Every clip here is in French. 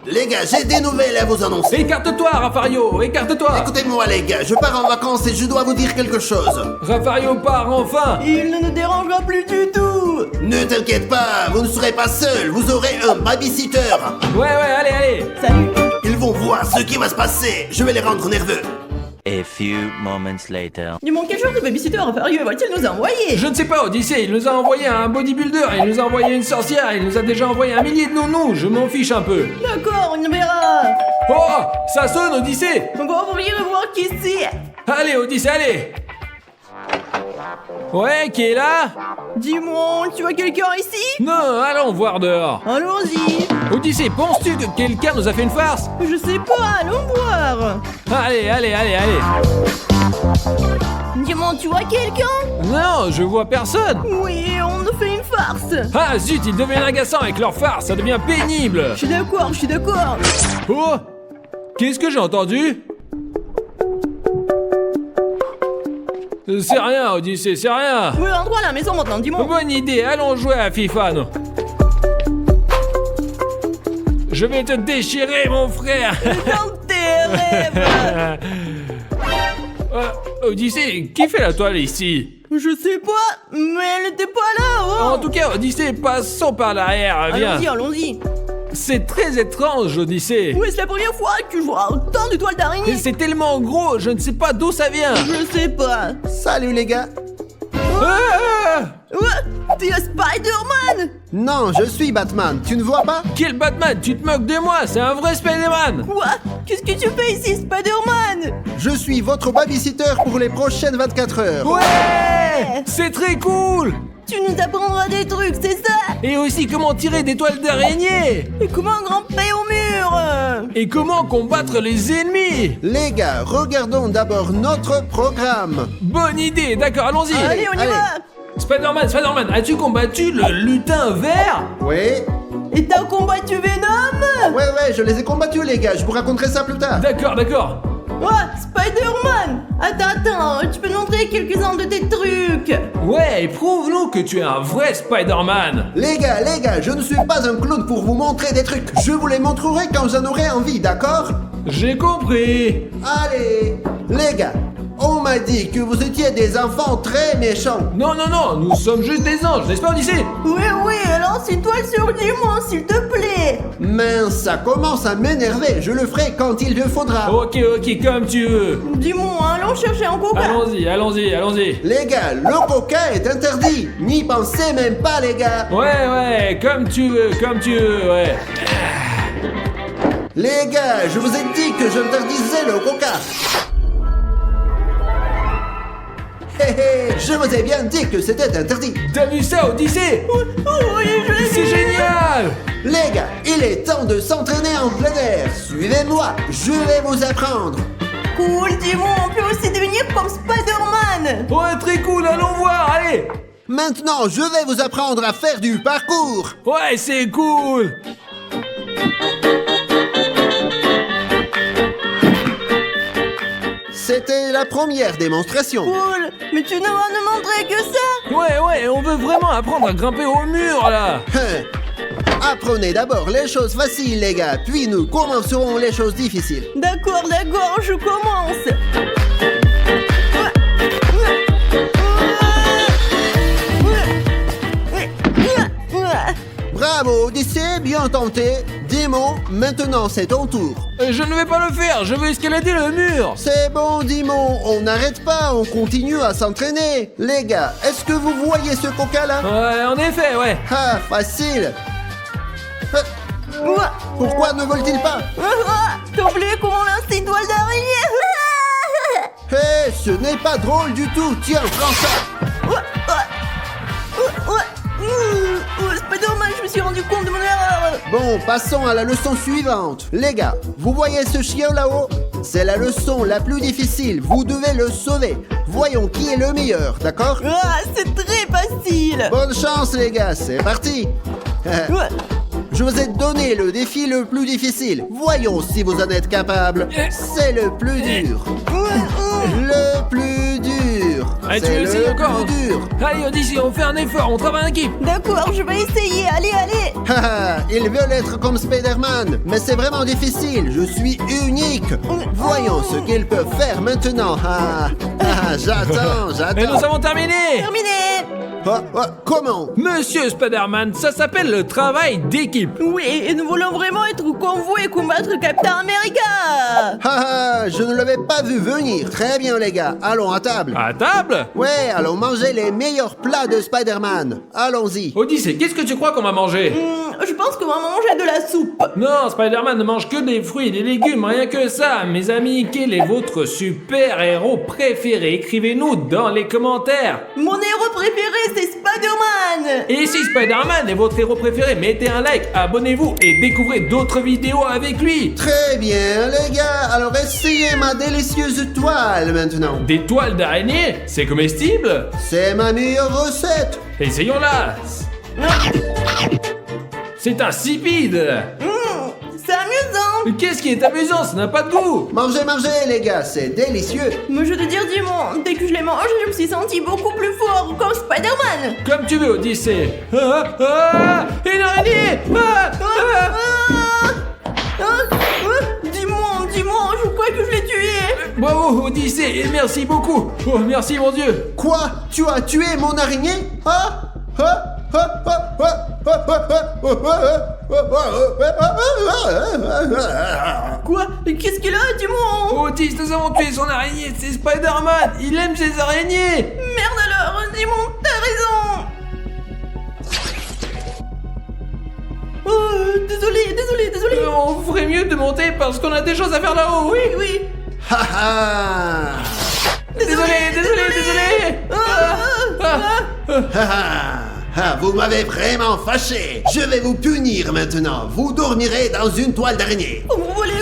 Les gars, j'ai des nouvelles à vous annoncer. Écarte-toi, Raffario, écarte-toi. Écoutez-moi les gars, je pars en vacances et je dois vous dire quelque chose. Raffario part enfin. Il ne nous dérangera plus du tout. Ne t'inquiète pas, vous ne serez pas seul, vous aurez un babysitter. Ouais, allez. Salut. Ils vont voir ce qui va se passer, je vais les rendre nerveux. A few moments later. Dis-moi, quel genre de babysitter Raffario va-t-il nous envoyer? Je ne sais pas, Odyssée, il nous a envoyé un bodybuilder, il nous a envoyé une sorcière, il nous a déjà envoyé 1 millier de nounous, je m'en fiche un peu. D'accord, on verra. Oh, ça sonne, Odyssée. On va ouvrir et voir qui c'est. Allez, Odyssée, allez. Ouais, qui est là? Dis-moi, tu vois quelqu'un ici? Non, allons voir dehors. Allons-y. Odyssée, penses-tu que quelqu'un nous a fait une farce? Je sais pas, allons voir. Allez. Dis-moi, tu vois quelqu'un? Non, je vois personne. Oui, on nous fait une farce. Ah zut, ils deviennent agaçants avec leur farce, ça devient pénible. Je suis d'accord. Oh, qu'est-ce que j'ai entendu? C'est rien, Odyssée, c'est rien. Oui, rentre à la maison maintenant, dis-moi. Bonne idée, allons jouer à FIFA, non? Je vais te déchirer, mon frère. Dans tes rêves. Odyssée, qui fait la toile ici? Je sais pas, mais elle était pas là, oh. En tout cas, Odyssée, passons par l'arrière, viens. Allons-y. C'est très étrange, Odyssée. Oui, c'est la première fois que je vois autant de toiles d'araignée. C'est tellement gros, je ne sais pas d'où ça vient. Je sais pas. Salut les gars. Ah Ouais, t'es Spider-Man. Non, je suis Batman, tu ne vois pas? Quel Batman? Tu te moques de moi, c'est un vrai Spider-Man. Quoi? Qu'est-ce que tu fais ici, Spider-Man? Je suis votre babysitter pour les prochaines 24 heures. Ouais, c'est très cool. Tu nous apprendras des trucs, c'est ça? Et aussi comment tirer des toiles d'araignée. Et comment grimper au mur? Et comment combattre les ennemis. Les gars, regardons d'abord notre programme. Bonne idée, d'accord, allons-y. Allez, on y va. Spider-Man, as-tu combattu le lutin vert? Oui. Et t'as combattu Venom? Ouais, je les ai combattus les gars, je vous raconterai ça plus tard. D'accord. Ouais, Spider-Man. Attends, tu peux nous montrer quelques-uns de tes trucs? Ouais, prouve-nous que tu es un vrai Spider-Man. Les gars, je ne suis pas un clown pour vous montrer des trucs. Je vous les montrerai quand j'en aurai envie, d'accord? J'ai compris. Allez, les gars, on m'a dit que vous étiez des enfants très méchants. Non, nous sommes juste des anges, n'est-ce pas, Odyssée? Oui, alors c'est toi sur dis-moi, s'il te plaît. Mince, ça commence à m'énerver. Je le ferai quand il le faudra. Ok, comme tu veux. Dis-moi, allons chercher un coca. Allons-y. Les gars, le coca est interdit. N'y pensez même pas, les gars. Ouais, comme tu veux, ouais. Les gars, je vous ai dit que j'interdisais le coca. Je vous ai bien dit que c'était interdit. T'as vu ça, Odyssée? Oui, je l'ai C'est vu. génial. Les gars, il est temps de s'entraîner en plein air. Suivez-moi, je vais vous apprendre. Cool, dis-moi, on peut aussi devenir comme Spider-Man. Ouais, très cool, allons voir, allez. Maintenant, je vais vous apprendre à faire du parcours. Ouais, c'est cool. C'était la première démonstration. Cool, mais tu ne vas nous montrer que ça. Ouais, on veut vraiment apprendre à grimper au mur, là. Apprenez d'abord les choses faciles, les gars, puis nous commencerons les choses difficiles. D'accord, je commence. Bravo, Odyssée, bien tenté. Dimon, maintenant c'est ton tour. Je ne vais pas le faire, je veux escalader le mur. C'est bon, Dimon, on n'arrête pas, on continue à s'entraîner. Les gars, est-ce que vous voyez ce coca là? Ouais, en effet, ouais. Ah, facile. Pourquoi ne vole-t-il pas? T'as oublié comment lancer une toile d'araignée? Hé, ce n'est pas drôle du tout. Tiens, prends ça. Spider-Man, je me suis rendu compte de mon erreur. Bon, passons à la leçon suivante. Les gars, vous voyez ce chien là-haut? C'est la leçon la plus difficile. Vous devez le sauver. Voyons qui est le meilleur, d'accord? C'est très facile. Bonne chance, les gars. C'est parti. Je vous ai donné le défi le plus difficile. Voyons si vous en êtes capable. C'est le plus dur. Le plus dur. Allez, tu C'est veux essayer le encore? plus dur. Allez, Odyssée, on fait un effort, on travaille en équipe. D'accord, je vais essayer. Allez, allez. Haha, ils veulent être comme Spider-Man, mais c'est vraiment difficile. Je suis unique. Voyons ce qu'ils peuvent faire maintenant. J'attends. Et nous avons terminé. Terminé. Comment? Monsieur Spider-Man, ça s'appelle le travail d'équipe. Oui, et nous voulons vraiment être au convoi et combattre Captain America. Je ne l'avais pas vu venir. Très bien, les gars. Allons à table. À table? Ouais, allons manger les meilleurs plats de Spider-Man. Allons-y. Odyssée, qu'est-ce que tu crois qu'on va manger? Je pense qu'on va manger de la soupe. Non, Spider-Man ne mange que des fruits et des légumes, rien que ça. Mes amis, quel est votre super-héros préféré? Écrivez-nous dans les commentaires. Mon héros préféré, c'est Spider-Man. Et si Spider-Man est votre héros préféré, mettez un like, abonnez-vous et découvrez d'autres vidéos avec lui. Très bien, les gars. Alors essayez ma délicieuse toile maintenant. Des toiles d'araignée? C'est comestible? C'est ma meilleure recette. Essayons-la. C'est insipide. C'est amusant. Mais qu'est-ce qui est amusant? Ça n'a pas de goût. Mangez, les gars. C'est délicieux. Mais je te dire, Dimon, dès que je l'ai mangé, je me suis senti beaucoup plus fort, comme Spider-Man. Comme tu veux, Odyssée. Une araignée. Dis-moi, je crois que je l'ai tué. Bravo, Odyssée, et merci beaucoup. Oh, merci, mon Dieu. Quoi? Tu as tué mon araignée? Quoi? Qu'est-ce qu'il a, Dimon? Odyssée, nous avons tué son araignée. C'est Spider-Man. Il aime ses araignées. Merde alors, Dimon, t'as raison. Oh, désolé. On ferait mieux de monter parce qu'on a des choses à faire là-haut. Oui. Désolé. Vous m'avez vraiment fâché. Je vais vous punir maintenant. Vous dormirez dans une toile d'araignée. Comme vous voulez.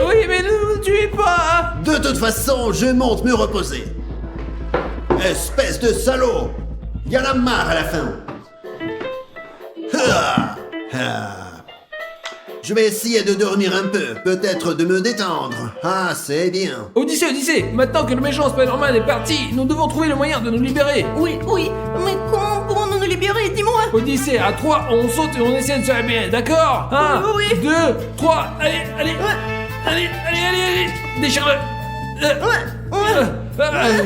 Oui, mais ne nous tuez pas. De toute façon, je monte me reposer. Espèce de salaud. Y en a marre à la fin. Je vais essayer de dormir un peu, peut-être de me détendre. C'est bien. Odyssée, maintenant que le méchant Spider-Man est parti, nous devons trouver le moyen de nous libérer. Oui, mais comment pourrons-nous nous libérer, dis-moi? Odyssée, à 3, on saute et on essaie de se réveiller, d'accord? 1, Oui. 2, 3, allez. Allez, déchire-le.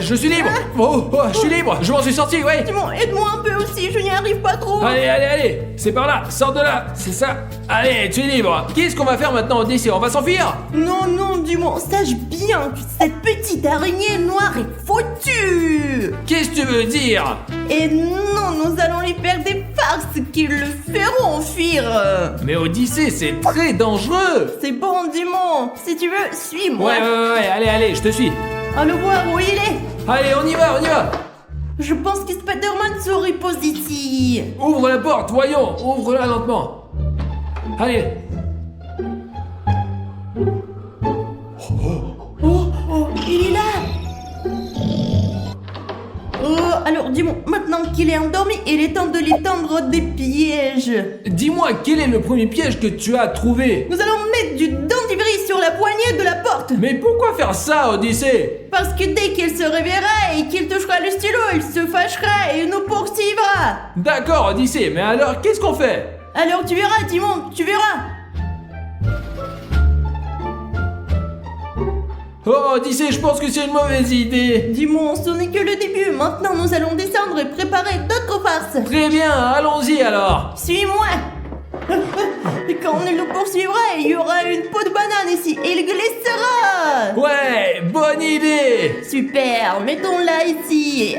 Je suis libre. Je suis libre, je m'en suis sorti, ouais. Dis-moi, aide-moi un peu aussi, je n'y arrive pas trop. Allez, c'est par là, sors de là, c'est ça. Allez, tu es libre. Qu'est-ce qu'on va faire maintenant, Odyssée? On va s'enfuir? Non, dis-moi, sache bien que cette petite araignée noire est foutue. Qu'est-ce que tu veux dire? Et non, nous allons lui faire des farces qui le feront fuir. Mais Odyssée, c'est très dangereux. C'est bon, dis-moi, si tu veux, suis-moi. Ouais, allez, je te suis. Allons voir où il est. Allez, on y va. Je pense que Spider-Man se repose ici. Ouvre la porte, voyons, ouvre-la lentement. Allez. Oh, il est là. Alors dis-moi, maintenant qu'il est endormi, il est temps de lui tendre des pièges. Dis-moi, quel est le premier piège que tu as trouvé? Nous allons mettre du dentifrice sur la poignée de la porte. Mais pourquoi faire ça, Odyssée? Parce que dès qu'il se réveillera et qu'il touchera le stylo, il se fâchera et nous poursuivra. D'accord, Odyssée, mais alors qu'est-ce qu'on fait? Alors tu verras, Timon, tu verras. Oh, Odyssée, je pense que c'est une mauvaise idée. Dimon, ce n'est que le début. Maintenant, nous allons descendre et préparer d'autres farces. Très bien, allons-y alors. Suis-moi. Et quand il nous poursuivra, il y aura une peau de banane ici et il glissera. Ouais, bonne idée. Super, mettons-la ici.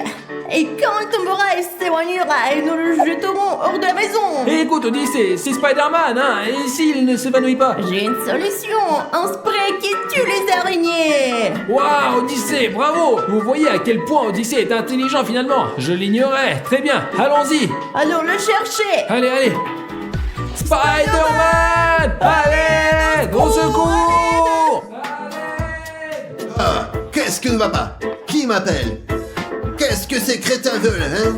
Et quand il tombera, il s'éloignera et nous le jeterons hors de la maison. Et écoute, Odyssée, c'est Spider-Man, hein, et s'il ne s'évanouit pas? J'ai une solution, un spray qui tue les araignées. Waouh, Odyssée, bravo. Vous voyez à quel point Odyssée est intelligent finalement. Je l'ignorais. Très bien, allons-y. Allons le chercher. Allez. Spider-Man! Allez! Au secours! Qu'est-ce que ne va pas? Qui m'appelle? Qu'est-ce que ces crétins veulent, hein?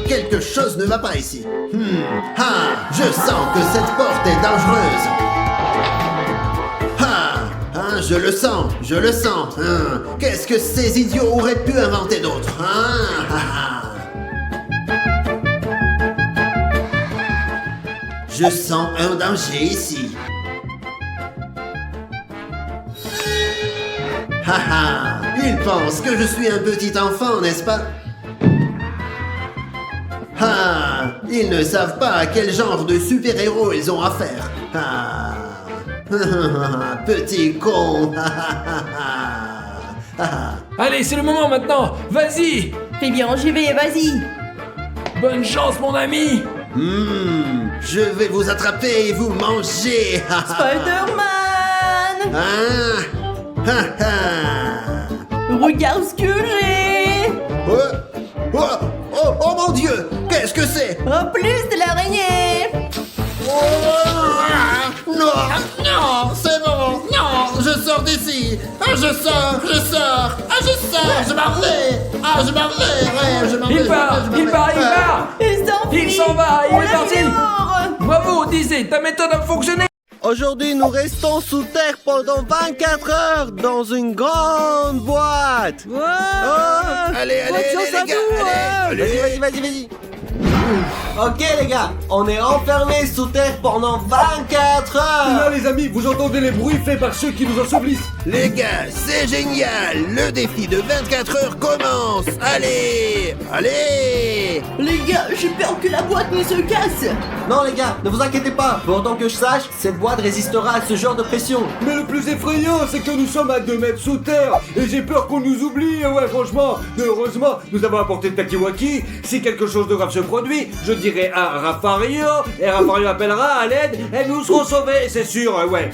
Quelque chose ne va pas ici. Je sens que cette porte est dangereuse. Hein, je le sens. Hein. Qu'est-ce que ces idiots auraient pu inventer d'autre? Je sens un danger ici. Ils pensent que je suis un petit enfant, n'est-ce pas? Ils ne savent pas à quel genre de super-héros ils ont affaire. Petit con. Allez, c'est le moment maintenant. Vas-y. Fais bien, j'y vais, vas-y. Bonne chance, mon ami. Je vais vous attraper et vous manger. Spider-Man! Regarde ce que j'ai! Oh mon Dieu! Qu'est-ce que c'est? En plus de l'araignée! Non, c'est bon, non, je sors d'ici, je sors, je m'en vais, je m'en vais. Il part. Il s'en va, il est parti. Bravo, Disney, ta méthode a fonctionné. Aujourd'hui, nous restons sous terre pendant 24 heures dans une grande boîte. Allez, les gars, allez. Vas-y. Ok les gars, on est enfermés sous terre pendant 24 heures. Là les amis, vous entendez les bruits faits par ceux qui nous ensevellissent. Les gars, c'est génial. Le défi de 24 heures commence. Allez. Les gars, j'ai peur que la boîte ne se casse! Non les gars, ne vous inquiétez pas. Pour autant que je sache, cette boîte résistera à ce genre de pression. Mais le plus effrayant, c'est que nous sommes à 2 mètres sous terre. Et j'ai peur qu'on nous oublie, ouais franchement. Mais heureusement, nous avons apporté le Takiwaki. Si quelque chose de grave se produit, je dirai à Raffario. Et Raffario appellera à l'aide. Et nous serons sauvés, c'est sûr, ouais.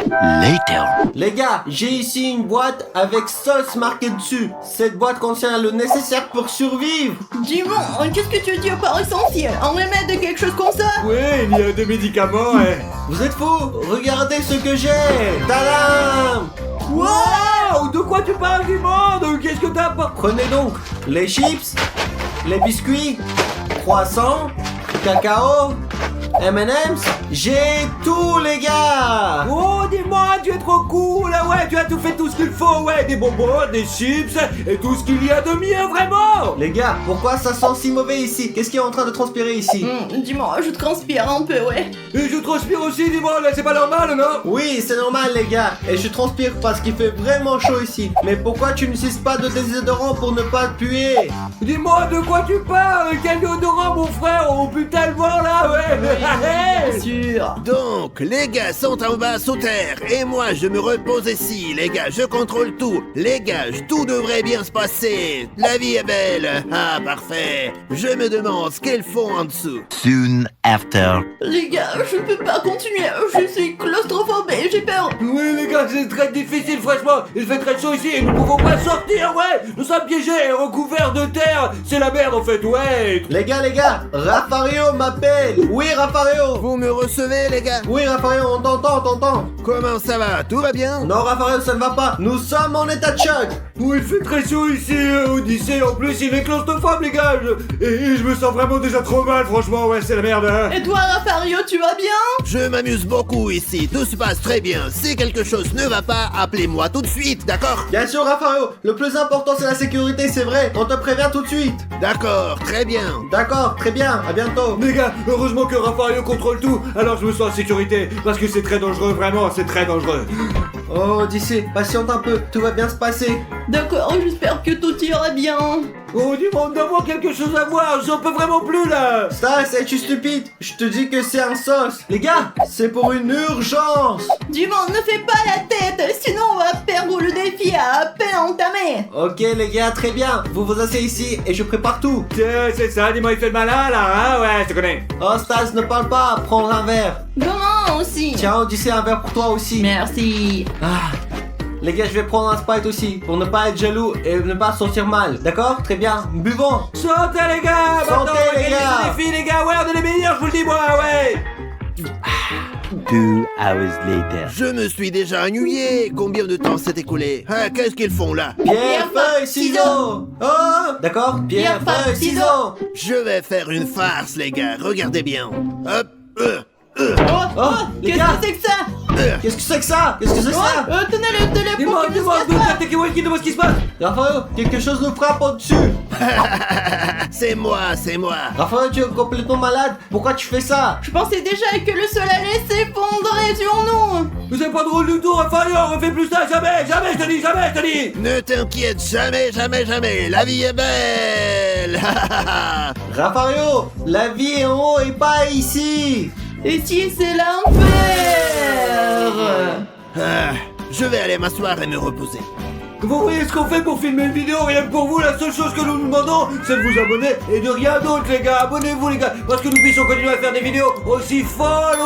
Later. Les gars, j'ai ici une boîte avec sauce marquée dessus. Cette boîte contient le nécessaire pour survivre. Dis-moi, qu'est-ce que tu dis par essentiel? Un remède de quelque chose comme ça? Ouais, il y a des médicaments, ouais. Vous êtes fous? Regardez ce que j'ai. Tadam! Wow! De quoi tu parles du monde? Qu'est-ce que t'as pas? Prenez donc les chips, les biscuits, croissants, cacao, M&M's, j'ai tout les gars. Oh, dis-moi, tu es trop cool, ouais, tu as tout fait tout ce qu'il faut, ouais, des bonbons, des chips, et tout ce qu'il y a de mieux, vraiment. Les gars, pourquoi ça sent si mauvais ici? Qu'est-ce qui est en train de transpirer ici? Dis-moi, je transpire un peu, ouais. Et je transpire aussi, dis-moi, là, c'est pas normal, non? Oui, c'est normal les gars, et je transpire parce qu'il fait vraiment chaud ici. Mais pourquoi tu n'utilises pas de désodorant pour ne pas puer? Dis-moi, de quoi tu parles? Quel déodorant, mon frère? Oh, putain, le vent, là, ouais. Bien sûr. Donc, les gars sont en bas sous terre et moi je me repose ici. Les gars, je contrôle tout. Les gars, tout devrait bien se passer. La vie est belle. Parfait. Je me demande ce qu'ils font en dessous. Soon after. Les gars, je ne peux pas continuer. Je suis claustrophobe et j'ai peur. Oui, les gars, c'est très difficile, franchement. Il fait très chaud ici et nous ne pouvons pas sortir, ouais. Nous sommes piégés et recouverts de terre. C'est la merde, en fait, ouais. Les gars, Raffario m'appelle. Oui, Raffario. Vous me recevez, les gars? Oui, Raffario, on t'entend. Comment ça va? Tout va bien? Non, Raffario, ça ne va pas. Nous sommes en état de choc. Oui, il fait très chaud ici, Odyssée. En plus, il est claustrophobe, les gars. Et je me sens vraiment déjà trop mal, franchement, ouais, c'est la merde, hein. Et toi, Raffario, tu vas bien? Je m'amuse beaucoup ici. Tout se passe très bien. Si quelque chose ne va pas, appelez-moi tout de suite, d'accord? Bien sûr, Raffario. Le plus important, c'est la sécurité, c'est vrai. On te prévient tout de suite. D'accord, très bien. D'accord, très bien. À bientôt. Les gars, heureusement que Raffario contrôle tout. Alors je me sens en sécurité. Parce que c'est très dangereux, vraiment, c'est très dangereux. Oh, Odyssée, patiente un peu. Tout va bien se passer. D'accord, j'espère que tout ira bien. Oh, dis-moi, on doit avoir quelque chose à voir. J'en peux vraiment plus, là. Ça, c'est-tu stupide? Je te dis que c'est un sauce. Les gars, c'est pour une urgence. Dis-moi, ne fais pas la tête, sinon on va perdre le défi à peine entamé. Ok, les gars, très bien. Vous vous asseyez ici et je prépare tout. Tiens, c'est ça, dis-moi, il fait le malin, là, hein? Ouais, je te connais. Oh, Stas, ne parle pas. Prends un verre. Non, aussi. Tiens, Odyssée, un verre pour toi aussi. Merci. Ah. Les gars, je vais prendre un Sprite aussi, pour ne pas être jaloux et ne pas sentir mal. D'accord? Très bien. Buvons. Santé, les gars. Santé, maintenant, on va les gagner gars. ce défi, les gars. Ouais, on est les meilleurs, je vous le dis, moi, ouais. 2 hours later. Je me suis déjà ennuyé. Combien de temps s'est écoulé? Qu'est-ce qu'ils font là? Pierre, feuille, ciseaux. Oh, d'accord? Pierre, feuille, ciseaux. Je vais faire une farce, les gars. Regardez bien. Hop. Oh, les Qu'est-ce gars. que c'est que ça? Qu'est-ce que c'est que ça? Qu'est-ce que c'est que ça? Tenez-le pour qu'il ne se Dis-moi, casse pas. Takiwaki, dis-moi ce qui se passe. Raphaël, quelque chose nous frappe au-dessus. C'est moi. Raphaël, tu es complètement malade. Pourquoi tu fais ça? Je pensais déjà que le sol allait s'effondrer sur nous. Vous êtes pas drôle du tout, Raphaël, on refait plus ça, jamais, je te dis. Ne t'inquiète jamais. La vie est belle. Raphaël, la vie est en haut et pas ici. Et si c'est l'enfer? Je vais aller m'asseoir et me reposer. Vous voyez ce qu'on fait pour filmer une vidéo, rien que pour vous, la seule chose que nous nous demandons, c'est de vous abonner et de rien d'autre, les gars. Abonnez-vous, les gars, parce que nous puissions continuer à faire des vidéos aussi folles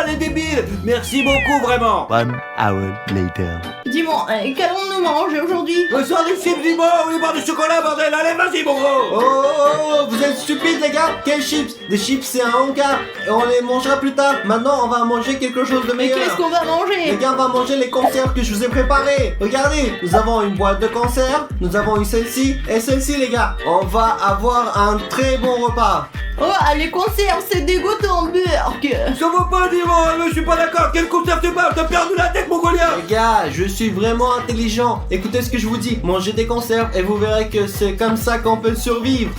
et débiles. Merci beaucoup, vraiment. 1 hour later. Dis-moi, qu'allons-nous manger aujourd'hui? Sors des chips, dis-moi, ou les barres de chocolat, bordel. Allez, vas-y, mon gros. Oh, vous êtes stupides, les gars. Quels chips? Des chips, c'est un hangar. Et on les mangera plus tard. Maintenant, on va manger quelque chose de Mais meilleur. qu'est-ce qu'on va Les manger? gars, on va manger les conserves que je vous ai préparées. Regardez, nous avons une boîte de conserves, nous avons eu celle-ci et celle-ci, les gars. On va avoir un très bon repas. Oh, les conserves, c'est dégoûtant, Burk. Ça va pas dire, mais je suis pas d'accord. Quelle conserve tu parles? T'as perdu la tête, mongolien. Les gars, je suis vraiment intelligent. Écoutez ce que je vous dis. Mangez des conserves et vous verrez que c'est comme ça qu'on peut survivre.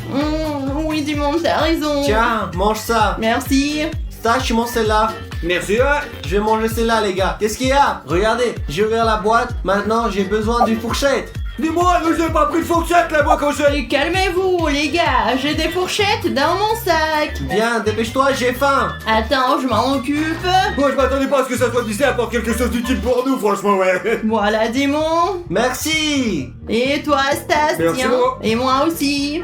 Oui, dis-moi, t'as raison. Tiens, mange ça. Merci. Stache, tu manges celle-là. Merci, ouais. Je vais manger celle-là, les gars. Qu'est-ce qu'il y a? Regardez, j'ai ouvert la boîte. Maintenant, j'ai besoin d'une fourchette. Dis-moi, mais j'ai pas pris de fourchette, là, moi, quand je... Et calmez-vous, les gars. J'ai des fourchettes dans mon sac. Viens, dépêche-toi, j'ai faim. Attends, je m'en occupe. Moi, je m'attendais pas à ce que ça soit Disney apporte quelque chose d'utile pour nous, franchement, ouais. Voilà, démon. Merci. Et toi, Stas, Merci, tiens. Momo. Et moi aussi.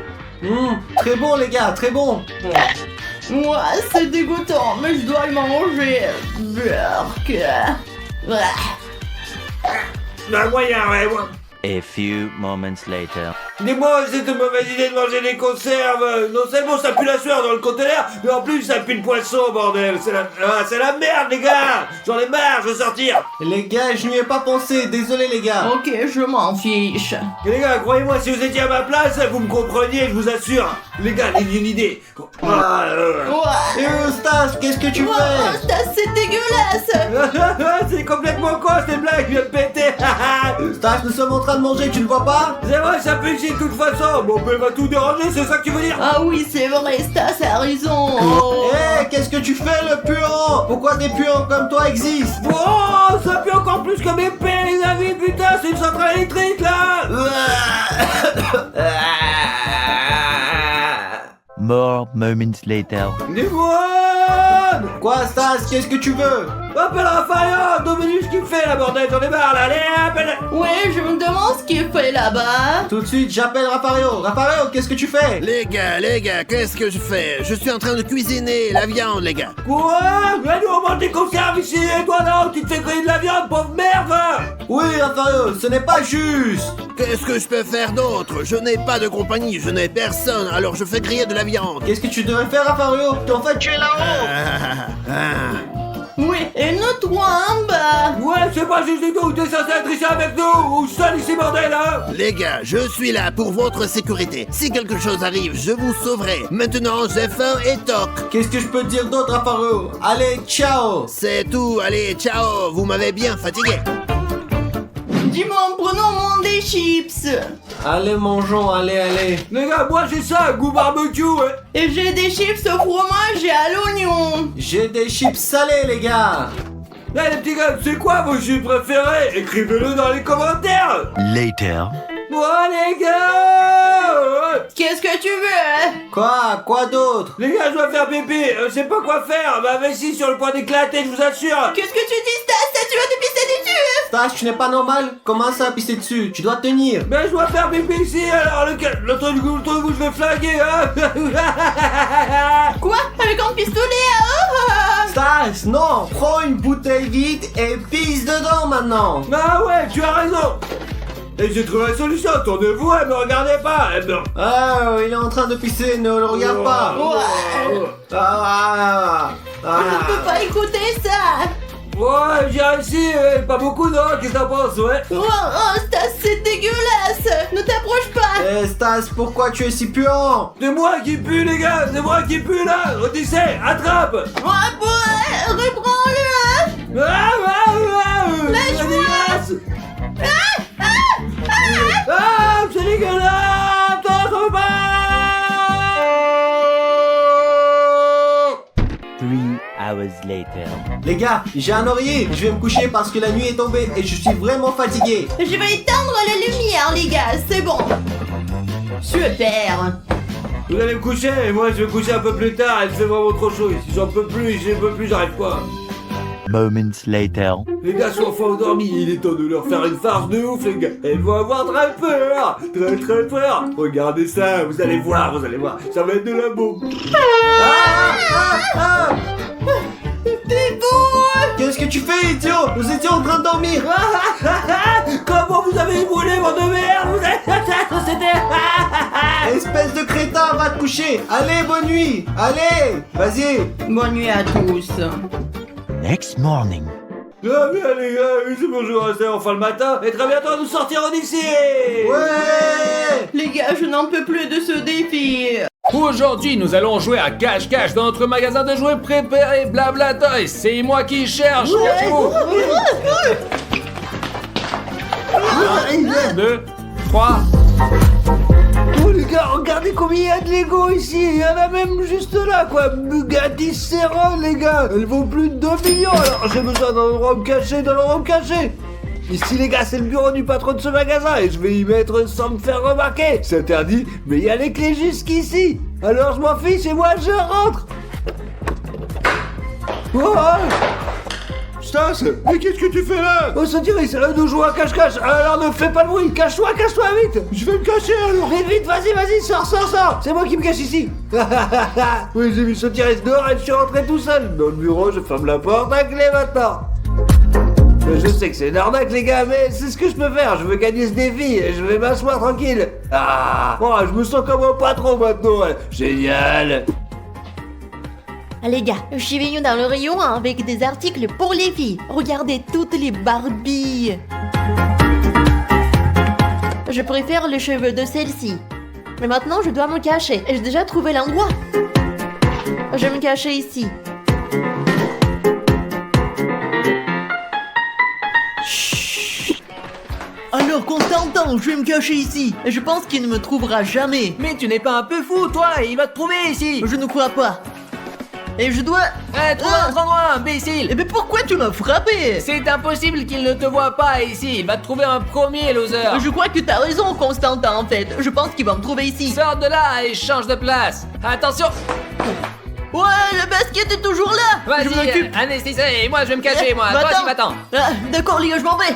Très bon, les gars, très bon. Moi, c'est dégoûtant, mais je dois le manger. Burk. Non, moyen, ouais. A few moments later. Dis-moi, c'est une mauvaise idée de manger des conserves. Non seulement ça pue la sueur dans le conteneur, mais en plus ça pue le poisson, bordel. C'est la merde, les gars. J'en ai marre, je veux sortir. Les gars, je n'y ai pas pensé. Désolé, les gars. Ok, je m'en fiche. Et les gars, croyez-moi, si vous étiez à ma place, vous me compreniez, je vous assure. Les gars, j'ai une idée. Ouais. Et Stas, qu'est-ce que tu Oh, fais? Stas, c'est dégueulasse. C'est complètement con, cette blague, je viens de péter. Stas, nous sommes en train de manger, tu ne vois pas? C'est vrai, ça pue ici de toute façon. Mon père va tout déranger, c'est ça que tu veux dire? Ah oui, c'est vrai, Stas a raison. Hé, qu'est-ce que tu fais, le puant? Pourquoi des puants comme toi existent? Oh, ça pue encore plus que mes pères, les amis, putain, c'est une centrale électrique, là. More moments later. Dis-moi. Quoi, Stas, qu'est-ce que tu veux? Appelle Raphaël, Dominus, ce qu'il fait, la bordel, j'en ai marre, là, allez, appelle. Ouais, je me demande ce qu'il fait là-bas. Tout de suite, j'appelle Raphaël. Raphaël, qu'est-ce que tu fais? Les gars, qu'est-ce que je fais? Je suis en train de cuisiner la viande, les gars. Quoi? Mais nous, on mange des conserves ici, et toi, là, tu te fais griller de la viande, pauvre merde. Oui, Raphaël, ce n'est pas juste. Qu'est-ce que je peux faire d'autre? Je n'ai pas de compagnie, je n'ai personne, alors je fais griller de la viande. Qu'est-ce que tu devrais faire, Raphaël? En fait, tu es là-haut. Oui, et nous trois en bas. Ouais, je sais pas juste du tout, t'es censé être ici avec nous, ou seul ici, bordel, hein. Les gars, je suis là pour votre sécurité. Si quelque chose arrive, je vous sauverai. Maintenant, j'ai faim et toc. Qu'est-ce que je peux te dire d'autre, Raphaël? Allez, ciao. C'est tout, allez, ciao, vous m'avez bien fatigué. Dis-moi, prenons-moi des chips. Allez, mangeons, allez. Les gars, moi, j'ai ça, goût barbecue, ouais. Et j'ai des chips au fromage et à l'oignon. J'ai des chips salés, les gars. Là, les petits gars, c'est quoi vos chips préférés? Écrivez-le dans les commentaires. Later. Bon, les gars. Qu'est-ce que tu veux? Quoi d'autre? Les gars, je dois faire pipi, je sais pas quoi faire, ma vessie sur le point d'éclater, je vous assure. Qu'est-ce que tu dis, Stas? Tu vas te pisser dessus? Stas, tu n'es pas normal? Comment ça, pisser dessus? Tu dois tenir. Mais je dois faire pipi ici, alors le truc où je vais flinguer, hein. Quoi? Avec un pistolet? Oh. Stas, non. Prends une bouteille vide et pisse dedans maintenant. Ah ouais, tu as raison. Et j'ai trouvé la solution, tournez-vous, me regardez pas. Ah, il est en train de pisser, ne le regarde pas. Ouais. Je ne peux pas écouter ça. Ouais, j'ai réussi, pas beaucoup, non? Qu'est-ce que t'en penses, ouais? Oh, Stas, c'est dégueulasse. Ne t'approche pas. Eh, Stas, pourquoi tu es si puant? C'est moi qui pue, les gars, c'est moi qui pue, là. Odyssée, attrape. Ouais, reprends-le. Ah, dégueulasse. Ah, c'est dégueulasse. T'en trouves pas. 3 hours later. Les gars, j'ai un oreiller. Je vais me coucher parce que la nuit est tombée et je suis vraiment fatigué. Je vais éteindre la lumière, les gars, c'est bon. Super. Vous allez me coucher et moi je vais me coucher un peu plus tard. Il fait vraiment trop chaud ici. J'en peux plus, j'arrive pas. Moments later. Les gars sont enfin endormis, il est temps de leur faire une farce de ouf, les gars. Elles vont avoir très peur, très peur. Regardez ça, vous allez voir, ça va être de la bombe. T'es beau. Qu'est-ce que tu fais, idiot? Nous étions en train de dormir. Comment vous avez brûlé, mon de merde? Vous êtes c'était. Espèce de crétin, va te coucher. Allez, bonne nuit. Allez, vas-y. Bonne nuit à tous. Next morning. Ah bien les gars, c'est bonjour, c'est enfin le matin. Et très bientôt nous sortirons d'ici. Ouais. Les gars, je n'en peux plus de ce défi. Aujourd'hui, nous allons jouer à cache-cache dans notre magasin de jouets préféré, Blabla Toys. C'est moi qui cherche. Cachez-vous. 1, 2, 3. Oh les gars, regardez combien il y a de Lego ici. Il y en a même juste là, quoi. Bugatti Chiron, les gars. Elles vaut plus de 2 millions. Alors j'ai besoin d'un endroit où me cacher, Ici les gars, c'est le bureau du patron de ce magasin et je vais y mettre sans me faire remarquer. C'est interdit, mais il y a les clés jusqu'ici. Alors je m'en fiche et moi je rentre. Oh, Stas, mais qu'est-ce que tu fais là? Oh, ça dirait, c'est là de jouer à cache-cache. Alors ne fais pas de bruit, cache-toi vite. Je vais me cacher alors. Vite, vas-y, sors. C'est moi qui me cache ici. Oui, j'ai vu ce tirer dehors et je suis rentré tout seul. Dans le bureau, je ferme la porte à clé maintenant. Je sais que c'est une arnaque les gars, mais c'est ce que je peux faire. Je veux gagner ce défi et je vais m'asseoir tranquille. Je me sens comme un patron maintenant. Génial. Les gars, je suis venu dans le rayon avec des articles pour les filles. Regardez toutes les Barbies. Je préfère les cheveux de celle-ci. Mais maintenant, je dois me cacher. Et j'ai déjà trouvé l'endroit. Je vais me cacher ici. Chut. Alors, Constantin, je vais me cacher ici. Et je pense qu'il ne me trouvera jamais. Mais tu n'es pas un peu fou, toi? Il va te trouver ici. Je ne crois pas. Et je dois... Trouve un autre endroit, imbécile. Mais pourquoi tu m'as frappé? C'est impossible qu'il ne te voit pas ici. Il va te trouver un premier, loser. Je crois que t'as raison, Constantin, en fait. Je pense qu'il va me trouver ici. Sors de là et change de place. Attention. Ouais, le basket est toujours là. Je Vas-y, m'occupe. anesthésie. Et moi, je vais me cacher, moi. Toi aussi, va-t'en. D'accord, les gars, je m'en vais.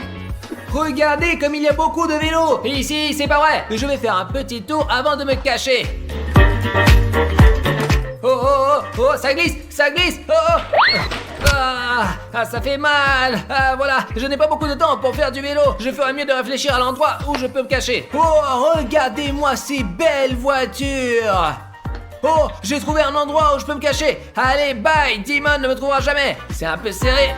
Regardez comme il y a beaucoup de vélos. Ici, c'est pas vrai. Je vais faire un petit tour avant de me cacher. Oh, ça glisse. Ça fait mal. Voilà, je n'ai pas beaucoup de temps pour faire du vélo. Je ferais mieux de réfléchir à l'endroit où je peux me cacher. Oh, regardez-moi ces belles voitures. Oh, j'ai trouvé un endroit où je peux me cacher. Allez, bye, Demon ne me trouvera jamais. C'est un peu serré.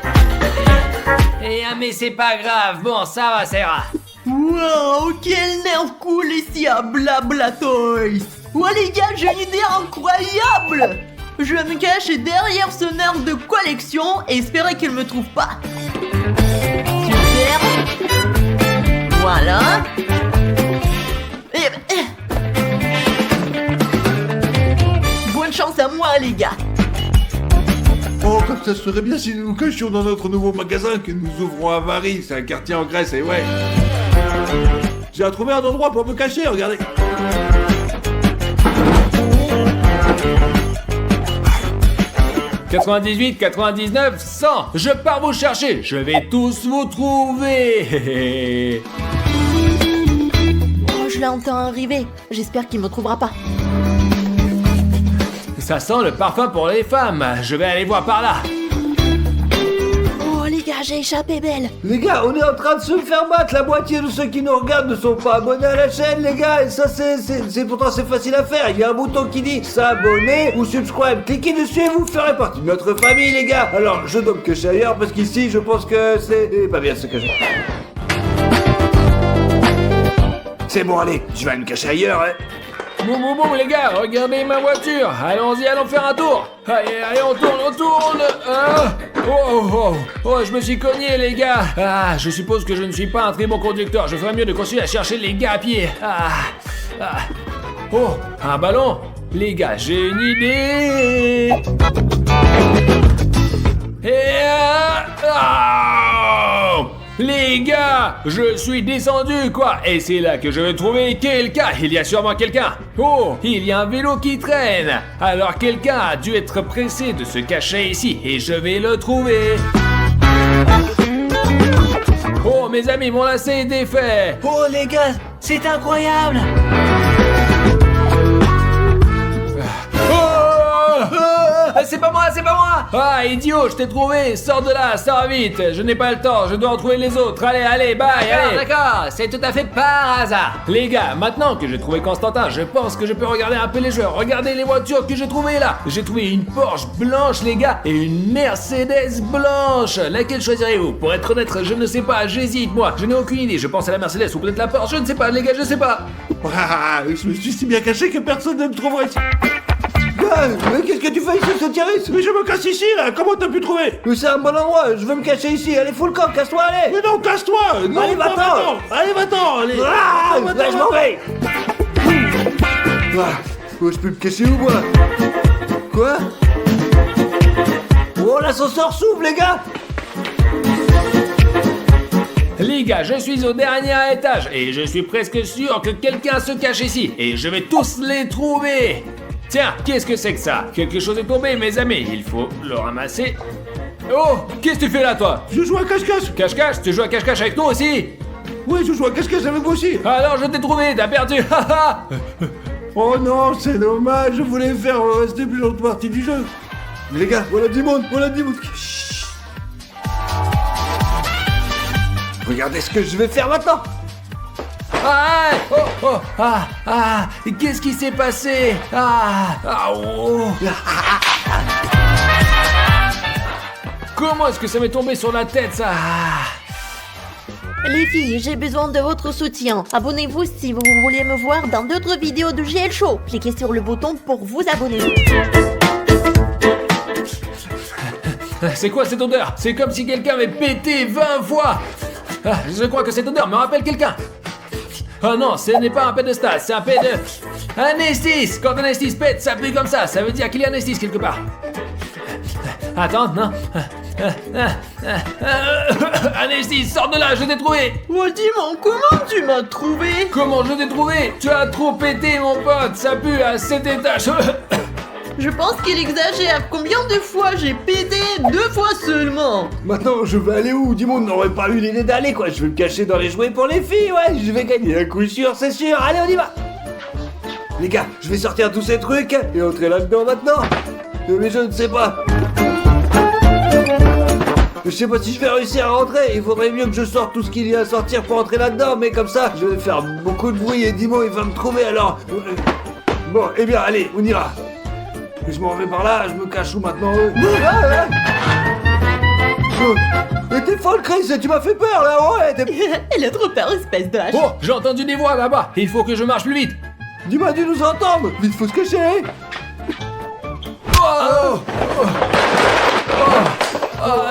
Mais c'est pas grave. Bon, ça va, ça ira. Wow, quel nerf cool ici à Blabla Toys. Ouais les gars, j'ai une idée incroyable. Je vais me cacher derrière ce nerf de collection et espérer qu'il me trouve pas. Super. Voilà. Bonne chance à moi les gars. Oh, comme ça serait bien si nous nous cachions dans notre nouveau magasin que nous ouvrons à Vary. C'est un quartier en Grèce, et ouais. J'ai trouvé un endroit pour me cacher, regardez. 98, 99, 100. Je pars vous chercher. Je vais tous vous trouver. Oh, je l'entends arriver. J'espère qu'il me trouvera pas. Ça sent le parfum pour les femmes. Je vais aller voir par là. Oh les gars, j'ai échappé belle. Les gars, on est en train de se faire battre. La moitié de ceux qui nous regardent ne sont pas abonnés à la chaîne, les gars. Et ça, pourtant c'est facile à faire. Il y a un bouton qui dit s'abonner ou subscribe. Cliquez dessus et vous ferez partie de notre famille, les gars. Alors, je dois me cacher ailleurs parce qu'ici, je pense que c'est pas bien ce que j'ai. C'est bon, allez, je vais me cacher ailleurs, hein. Boum, boum, boum, les gars, regardez ma voiture. Allons-y, allons faire un tour. Allez, allez, on tourne. Ah. Oh, je me suis cogné, les gars. Ah, je suppose que je ne suis pas un très bon conducteur. Je ferais mieux de continuer à chercher les gars à pied. Oh, un ballon. Les gars, j'ai une idée. Les gars, je suis descendu, quoi. Et c'est là que je vais trouver quelqu'un. Il y a sûrement quelqu'un. Oh, il y a un vélo qui traîne. Alors quelqu'un a dû être pressé de se cacher ici. Et je vais le trouver. Oh, mes amis, mon lacet est défait. Oh les gars, c'est incroyable. C'est pas moi. Ah, idiot, je t'ai trouvé. Sors de là, sors vite. Je n'ai pas le temps, je dois en trouver les autres. Allez, bye, allez. D'accord, c'est tout à fait par hasard. Les gars, maintenant que j'ai trouvé Constantin, je pense que je peux regarder un peu les joueurs. Regardez les voitures que j'ai trouvées là. J'ai trouvé une Porsche blanche, les gars, et une Mercedes blanche. Laquelle choisirez-vous? Pour être honnête, je ne sais pas, j'hésite, moi. Je n'ai aucune idée. Je pense à la Mercedes ou peut-être la Porsche. Je ne sais pas, les gars, je sais pas. Je me suis si bien caché que personne ne me trouverait ici. Mais qu'est-ce que tu fais ici, Sotiris? Mais je me casse ici, là. Comment t'as pu trouver? Mais c'est un bon endroit. Je veux me cacher ici. Allez, fous le camp, casse-toi, allez. Mais non, casse-toi. Allez, va-t'en. Allez, allez. Là, je m'en vais. Je peux me cacher où, moi? Quoi? Oh, l'ascenseur s'ouvre, les gars. Les gars, je suis au dernier étage et je suis presque sûr que quelqu'un se cache ici. Et je vais tous les trouver. Tiens, qu'est-ce que c'est que ça? Quelque chose est tombé, mes amis. Il faut le ramasser. Oh, qu'est-ce que tu fais là, toi? Je joue à cache-cache. Cache-cache? Tu joues à cache-cache avec nous aussi? Oui, je joue à cache-cache avec vous aussi. Alors, je t'ai trouvé, t'as perdu. Oh non, c'est dommage. Je voulais faire rester plus longtemps partie du jeu. Les gars, voilà du monde. Chut. Regardez ce que je vais faire maintenant. Qu'est-ce qui s'est passé? Comment est-ce que ça m'est tombé sur la tête, ça? Les filles, j'ai besoin de votre soutien. Abonnez-vous si vous voulez me voir dans d'autres vidéos de GL Show. Cliquez sur le bouton pour vous abonner. C'est quoi cette odeur? C'est comme si quelqu'un avait pété 20 fois. Je crois que cette odeur me rappelle quelqu'un. Oh non, ce n'est pas un pet de Stas, c'est un pet de... Un Estis. Quand un Estis pète, ça pue comme ça veut dire qu'il y a un Estis quelque part. Attends, non. Un Estis, sors de là, je t'ai trouvé. Oh Dimon, comment tu m'as trouvé? Comment je t'ai trouvé? Tu as trop pété, mon pote, ça pue à 7 étages. Je pense qu'il exagère. Combien de fois j'ai pété? 2 fois seulement. Maintenant, je vais aller où? Dis-moi, on n'aurait pas eu l'idée d'aller, quoi. Je vais me cacher dans les jouets pour les filles, ouais. Je vais gagner un coup sûr, c'est sûr. Allez, on y va. Les gars, je vais sortir tous ces trucs et entrer là-dedans maintenant. Mais je ne sais pas. Je sais pas si je vais réussir à rentrer. Il faudrait mieux que je sorte tout ce qu'il y a à sortir pour entrer là-dedans. Mais comme ça, je vais faire beaucoup de bruit et Dimon, il va me trouver alors. Bon, eh bien, allez, on ira. Je m'en vais par là, je me cache où maintenant? Mais t'es folle, Chris, tu m'as fait peur là, ouais. Elle a trop peur, espèce de hache. Oh, j'ai entendu des voix là-bas. Il faut que je marche plus vite. Dis-moi, tu nous entends. Vite, faut se cacher.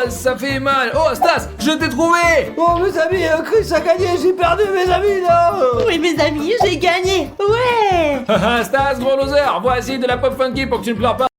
Ça fait mal. Oh, Stas, je t'ai trouvé. Oh, mes amis, Chris a gagné, j'ai perdu, mes amis, non. Oui, mes amis, j'ai gagné. Ouais. Stas, gros loser, voici de la pop funky pour que tu ne pleures pas.